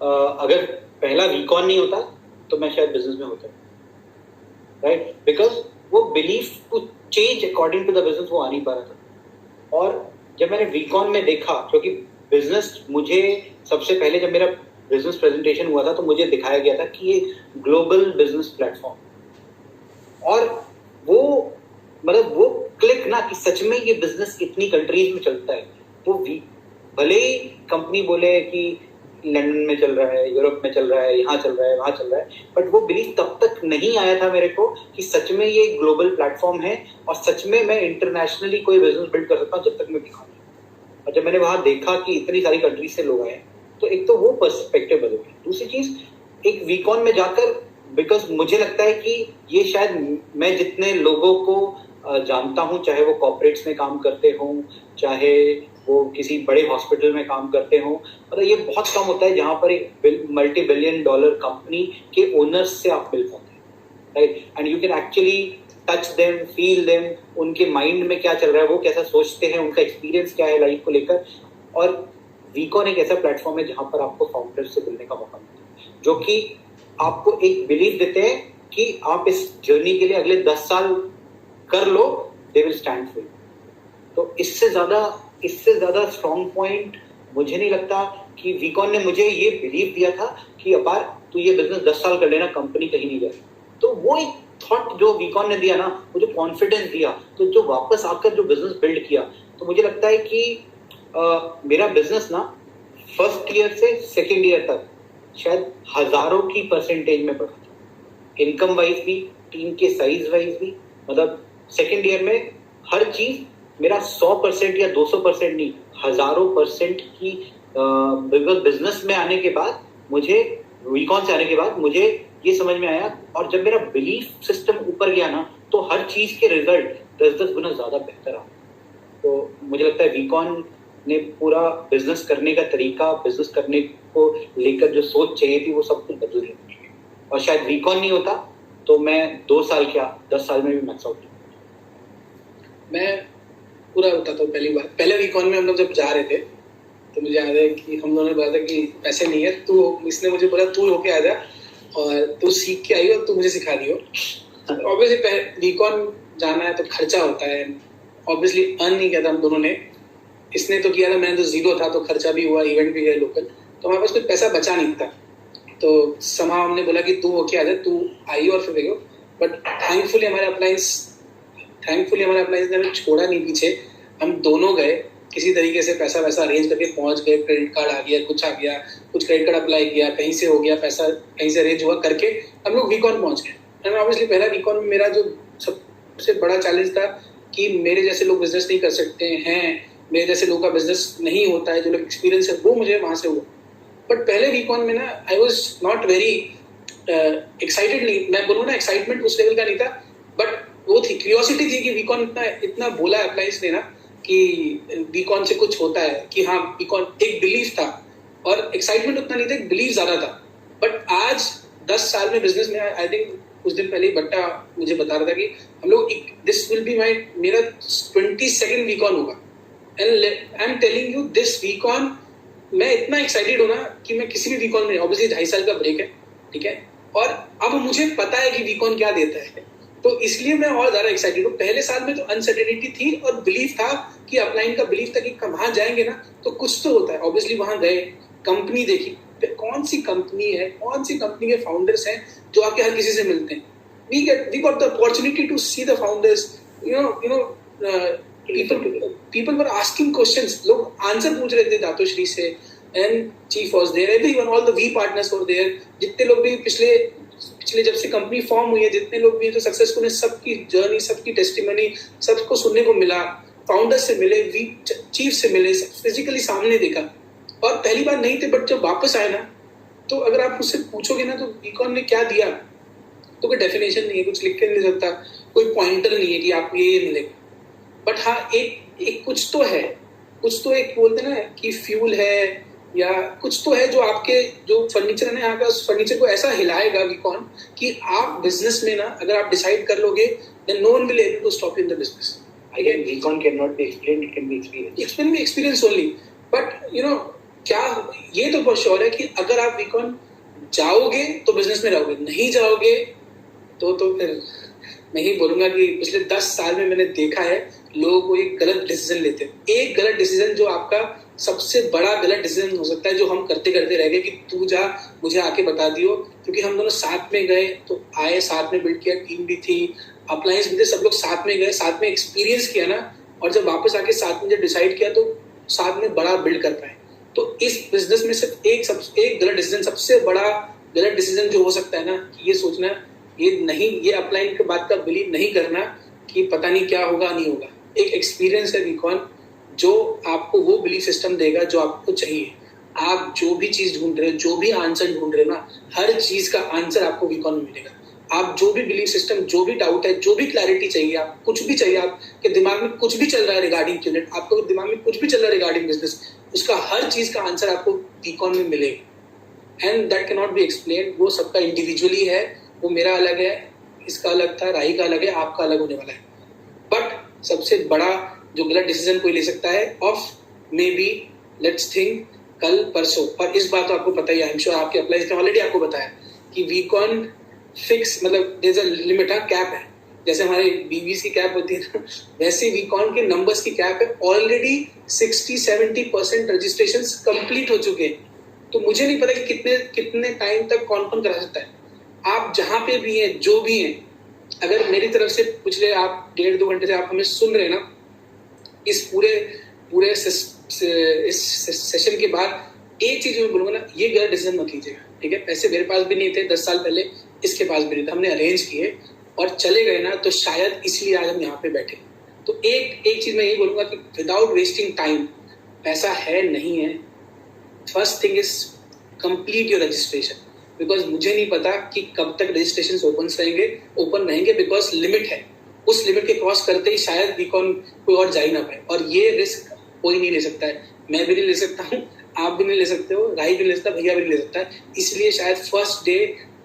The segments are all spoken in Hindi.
अगर पहला वीकॉन नहीं होता तो मैं शायद बिजनेस में होता, राइट? बिकॉज वो belief to change according to the business वो आ नहीं पा रहा था। और जब मैंने वीकॉन में देखा, क्योंकि बिजनेस मुझे सबसे पहले जब मेरा बिजनेस प्रेजेंटेशन हुआ था तो मुझे दिखाया गया था कि ये ग्लोबल बिजनेस प्लेटफॉर्म, और वो मतलब वो क्लिक ना कि सच में ये बिजनेस इतनी कंट्रीज में चलता है। वो भले ही कंपनी बोले कि लंदन में चल रहा है, यूरोप में चल रहा है, यहाँ चल रहा है, वहाँ चल रहा है, बट वो बिलीफ तब तक नहीं आया था मेरे को कि सच में ये ग्लोबल प्लेटफॉर्म है और सच में मैं इंटरनेशनली कोई बिजनेस बिल्ड कर सकता हूँ जब तक मैं दिखाऊँ। और जब मैंने वहाँ देखा कि इतनी सारी कंट्रीज से लोग आए, तो एक तो वो पर्सपेक्टिव बदल गई। दूसरी चीज, एक वीकॉन में जाकर, बिकॉज मुझे लगता है कि ये शायद मैं जितने लोगों को जानता हूँ, चाहे वो कॉर्पोरेट्स में काम करते हों, चाहे वो किसी बड़े हॉस्पिटल में काम करते हों, मतलब ये बहुत कम होता है जहाँ पर एक मल्टी बिलियन डॉलर कंपनी के ओनर्स से आप मिल पाते हैं, right? And you can actually touch them, feel them, उनके माइंड में क्या चल रहा है, वो कैसा सोचते हैं, उनका एक्सपीरियंस क्या है लाइफ को लेकर। और वीकॉन एक ऐसा प्लेटफॉर्म है जहां पर आपको फाउंडर से मिलने का मौका मिलता है, जो कि आपको एक बिलीव देते हैं कि आप इस जर्नी के लिए अगले 10 साल कर लो, they will stand for you. तो इससे ज्यादा स्ट्रॉन्ग पॉइंट मुझे नहीं लगता कि वीकॉन ने मुझे ये बिलीव दिया था कि अपार तू ये बिजनेस 10 साल कर लेना, कंपनी कहीं नहीं जाएगी। तो वो एक थॉट जो वीकॉन ने दिया ना, मुझे कॉन्फिडेंस दिया, तो जो वापस आकर जो बिजनेस बिल्ड किया, तो मुझे लगता है कि मेरा बिजनेस ना फर्स्ट ईयर से सेकेंड ईयर तक शायद हजारों की परसेंटेज में बढ़ा था, इनकम वाइज भी, टीम के साइज वाइज भी। मतलब सेकेंड ईयर में हर चीज मेरा 100% या 200% नहीं, हजारों % की बिजनेस में आने के बाद, मुझे वीकॉन से आने के बाद मुझे ये समझ में आया। और जब मेरा बिलीफ सिस्टम ऊपर गया ना, तो हर चीज के रिजल्ट 10-10 गुना ज्यादा बेहतर आ। तो मुझे लगता है वीकॉन ने पूरा बिजनेस करने का तरीका, बिजनेस करने को लेकर जो सोच चाहिए थी, वो सब कुछ बदल दी। और शायद वीकॉन नहीं होता तो मैं 2 साल क्या 10 साल में भी मैक्स आउट। मैं पूरा बताता हूँ। पहले वीकॉन में हम लोग जब जा रहे थे तो मुझे याद है कि हम लोगों ने बोला था कि पैसे नहीं है, तू, इसने मुझे बोला तू होके आ जा और तू सीख के आई हो, तू मुझे सिखा दियो। ऑब्वियसली वीकॉन जाना है तो खर्चा होता है, ऑब्वियसली अर्न नहीं किया था हम दोनों ने, इसने तो किया था, मैंने तो जीरो था, तो खर्चा भी हुआ, इवेंट भी गए लोकल, तो हमारे पास कुछ पैसा बचा नहीं था। तो समा हमने बोला कि तू होके आ जा, तू आई और फिर देखो। बट थैंकफुली हमारे अप्लायंस ने हमें छोड़ा नहीं पीछे, हम दोनों गए, किसी तरीके से पैसा वैसा अरेंज करके पहुंच गए। क्रेडिट कार्ड आ गया, कुछ आ गया, कुछ क्रेडिट कार्ड अप्लाई किया, कहीं से हो गया पैसा, कहीं से अरेंज हुआ करके हम लोग वीकॉन पहुंच गए। ऑब्वियसली पहला वीकॉन में मेरा जो सबसे बड़ा चैलेंज था कि मेरे जैसे लोग बिजनेस नहीं कर सकते हैं, मेरे जैसे लोगों का बिजनेस नहीं होता है, जो लोग एक्सपीरियंस है, वो मुझे वहां से हुआ। बट पहले वीकॉन में ना I was not very excited, नहीं मैं बोलूँ ना, एक्साइटमेंट उस लेवल का नहीं था, बट वो थी, क्यूरियोसिटी थी कि वीकॉन इतना बोला अप्लाइज ने ना कि वीकॉन से कुछ होता है, कि हाँ वीकॉन, एक बिलीफ था और एक्साइटमेंट उतना नहीं था, एक बिलीफ ज्यादा था। बट आज 10 साल में बिजनेस में, आई थिंक कुछ दिन पहले बट्टा मुझे बता रहा था कि हम लोग, दिस विल बी मेरा 22nd वीकॉन होगा, and I am telling you this WeCon, मैं इतना एक्साइटेड हूँ ना कि मैं किसी भी वीकॉन में, ऑब्वियसली 2.5 साल का ब्रेक है, ठीक है, और अब मुझे पता है कि वीकॉन क्या देता है, तो इसलिए मैं और ज्यादा एक्साइटेड हूँ। पहले साल में तो अनसर्टेनिटी थी और बिलीफ था कि अपलाइन का बिलीफ था कि वहां जाएंगे ना तो कुछ तो होता है। ऑब्वियसली वहां गए, कंपनी देखी, कौन सी कंपनी है, कौन सी कंपनी के फाउंडर्स हैं जो आके हर किसी से मिलते हैं। We got the opportunity to see the founders, people were asking questions, लोग आंसर पूछ रहे थे दातोश्री से, and chief was there, everyone, all the we partners were there, जितने लोग भी पिछले जब से कंपनी फॉर्म हुई है, जितने लोग भी जो सक्सेसफुल है, सबकी जर्नी, सबकी टेस्टिमनी, सबको सुनने को मिला, फाउंडर्स से मिले, वी चीफ से मिले, फिजिकली सामने देखा। और पहली बार नहीं थे, बट जब वापस आए ना, तो अगर आप मुझसे पूछोगे ना तो वीकॉन ने क्या दिया, तो कोई डेफिनेशन नहीं है, कुछ लिख के नहीं सकता, कोई पॉइंटर नहीं है कि आपको ये मिलेगा। बट हाँ, एक कुछ तो है, कुछ तो एक बोलते ना कि फ्यूल है, या कुछ तो है जो आपके जो फर्नीचर है ना, यहाँ का फर्नीचर को ऐसा हिलाएगा वीकॉन कि आप बिजनेस में ना, अगर आप डिसाइड कर लोगे, then no one will able to stop you in the business. Again, Econ cannot be explained, it can be experienced. Explain experience only. But, you know, क्या ये तो बहुत श्योर है कि अगर आप वीकॉन जाओगे तो बिजनेस में रहोगे, नहीं जाओगे तो फिर मैं ही बोलूंगा कि पिछले 10 साल में मैंने देखा है लोगों को एक गलत डिसीजन लेते हैं। एक गलत डिसीजन जो आपका सबसे बड़ा गलत डिसीजन हो सकता है, जो हम करते करते रह गए कि तू जा मुझे आके बता दियो, क्योंकि हम दोनों साथ में गए तो आए, साथ में बिल्ड किया, टीम भी थी, अप्लायंस भी थे, सब लोग साथ में गए, साथ में एक्सपीरियंस किया ना, और जब वापस आके साथ में जब डिसाइड किया तो साथ में बड़ा बिल्ड कर पाए। तो इस बिजनेस में सिर्फ एक गलत डिसीजन, सबसे बड़ा गलत डिसीजन जो हो सकता है ना, कि ये सोचना ये अपलाइन के बात का बिलीव नहीं करना कि पता नहीं क्या होगा नहीं होगा। एक एक्सपीरियंस है वीकॉन जो आपको वो बिलीफ सिस्टम देगा जो आपको चाहिए। आप जो भी चीज ढूंढ रहे हो, जो भी आंसर ढूंढ रहे हो ना, हर चीज का आंसर आपको वीकॉन में मिलेगा। आप जो भी बिलीफ सिस्टम, जो भी डाउट है, जो भी क्लैरिटी चाहिए, आप कुछ भी चाहिए, आपके दिमाग में कुछ भी चल रहा है रिगार्डिंग यूनिट, आपको दिमाग में कुछ भी चल रहा है रिगार्डिंग बिजनेस, उसका हर चीज का आंसर आपको वीकॉन में मिलेगा। And that can not be explain. वो सबका इंडिविजुअली है, वो मेरा अलग है, इसका अलग था, राही का अलग है, आपका अलग होने वाला है। बट सबसे बड़ा जो गलत डिसीजन कोई ले सकता है of may be let's think कल परसों, और इस बात तो आपको पता ही है, आई एम श्योर आपके अप्लाइज ने ऑलरेडी आपको बताया कि वीकॉन फिक्स, मतलब there is a limit, cap है। जैसे हमारे बीवीज की कैप होती है ना, वैसे वीकॉन के नंबर्स की कैप है। ऑलरेडी 60-70% रजिस्ट्रेशन कंप्लीट हो चुके हैं। तो मुझे नहीं पता कि कितने टाइम तक कौन करा सकता है। आप जहां पे भी हैं, जो भी हैं, अगर मेरी तरफ से पिछले आप 1.5-2 घंटे से आप हमें सुन रहे हैं ना, इस पूरे इस सेशन के बाद एक चीज मैं बोलूंगा ना, ये गलत डिसीजन मत लीजिएगा, ठीक है। पैसे मेरे पास भी नहीं थे 10 साल पहले, इसके पास भी नहीं था, हमने अरेंज किए और चले गए ना, तो शायद इसलिए आज हम यहाँ पे बैठे। तो एक चीज मैं ये बोलूंगा कि विदाउट वेस्टिंग टाइम, पैसा है नहीं है, first thing is complete your registration. Because मुझे नहीं पता कि कब तक रजिस्ट्रेशन ओपन रहेंगे बिकॉज लिमिट है। उस लिमिट के क्रॉस करते ही शायद वीकॉन कोई और जा ही ना पाए, और ये रिस्क कोई नहीं ले सकता है। मैं भी नहीं ले सकता हूँ, आप भी नहीं ले सकते हो, राही भी नहीं ले सकता, भैया भी नहीं ले सकता है। इसलिए शायद first day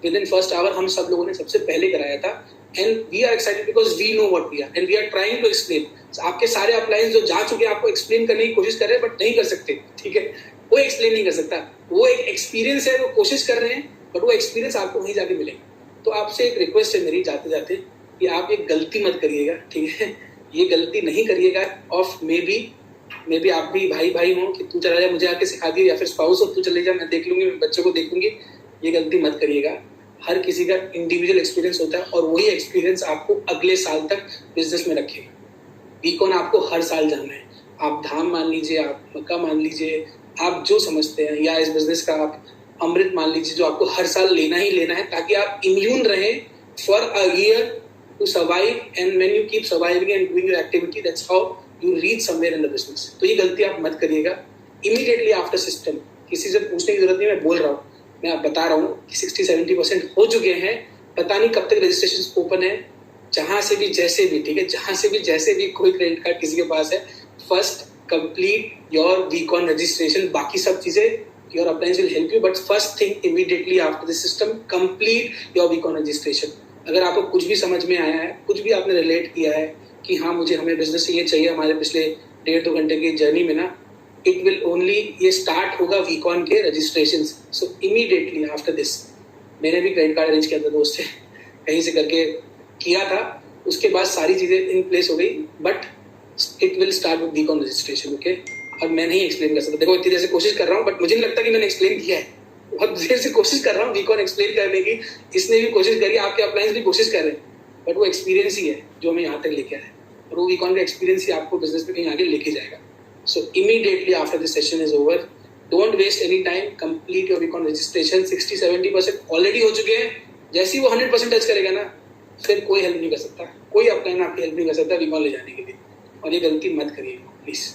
within first hour हम सब लोगों ने सबसे पहले कराया था। And we are excited because we know what we are and we are trying to explain. आपके सारे अप्लायंस जो जा चुके हैं आपको एक्सप्लेन करने की कोशिश कर रहे हैं, बट नहीं कर सकते, ठीक है। वो एक्सप्लेन नहीं कर सकता, वो एक एक्सपीरियंस है, वो कोशिश कर रहे हैं, बट वो एक्सपीरियंस आपको वहीं जाके मिलेगा। तो आपसे एक रिक्वेस्ट है मेरी जाते जाते कि आप एक गलती मत करिएगा, ठीक है। ये गलती नहीं करिएगा ऑफ मे बी आप भी भाई हो कि तू चला जा मुझे आके सिखा दियो, या फिर स्पाउस हो तू चले जा मैं देख लूंगी, मैं बच्चों को देख लूंगी। ये गलती मत करिएगा। हर किसी का इंडिविजुअल एक्सपीरियंस होता है और वही एक्सपीरियंस आपको अगले साल तक बिजनेस में रखेगा। वीकॉन आपको हर साल जाना है। आप धाम मान लीजिए, आप मक्का मान लीजिए, आप जो समझते हैं, या इस बिजनेस का आप अमृत मान लीजिए, जो आपको हर साल लेना ही लेना है ताकि आप इम्यून रहें for a year to survive. And when you keep surviving and doing your activity, that's how you reach somewhere in the business. तो ये गलती आप मत करिएगा। इमीडिएटली आफ्टर सिस्टम, किसी से पूछने की जरूरत नहीं, मैं बोल रहा हूँ, मैं आप बता रहा हूँ कि 60-70% हो चुके हैं। पता नहीं कब तक रजिस्ट्रेशन ओपन है, जहां से भी जैसे भी, ठीक है, जहां से भी जैसे भी कोई क्रेडिट कार्ड किसी के पास है, फर्स्ट कंप्लीट योर वीकॉन रजिस्ट्रेशन। बाकी सब चीजें your appliance will help you, but first thing immediately after the system, complete your week on registration। अगर आपको कुछ भी समझ में आया है, कुछ भी आपने रिलेट किया है कि हाँ हमें बिजनेस से ये चाहिए हमारे पिछले 1.5-2 घंटे की जर्नी में ना, इट विल ओनली, ये स्टार्ट होगा वीकॉन के registration. So immediately after this, मैंने भी क्रेडिट कार्ड अरेंज किया था दोस्त से, कहीं से करके किया था, उसके बाद सारी चीजें इन प्लेस हो गई, but it will start with WeCon registration, okay. अब मैं नहीं एक्सप्लेन कर सकता, देखो इतनी देर से कोशिश कर रहा हूँ, बट मुझे नहीं लगता कि मैंने एक्सप्लेन किया है। बहुत देर से कोशिश कर रहा हूँ वीकॉन एक्सप्लेन करने की, इसने भी कोशिश करी, आपके अप्लायंस भी कोशिश कर रहे हैं, बट वो एक्सपीरियंस ही है जो हमें यहाँ तक लेके आया है, और वो वीकॉन का एक्सपीरियंस ही आपको बिजनेस में कहीं आगे लेके जाएगा। So immediately after this session is over, don't waste any time, complete your वीकॉन रजिस्ट्रेशन। 60-70% ऑलरेडी हो चुके हैं। जैसे ही वो 100% टच करेगा ना, फिर कोई हेल्प नहीं कर सकता, कोई अप्लायन आपकी हेल्प नहीं कर सकता वीकॉन ले जाने के लिए, और ये गलती मत करिए प्लीज।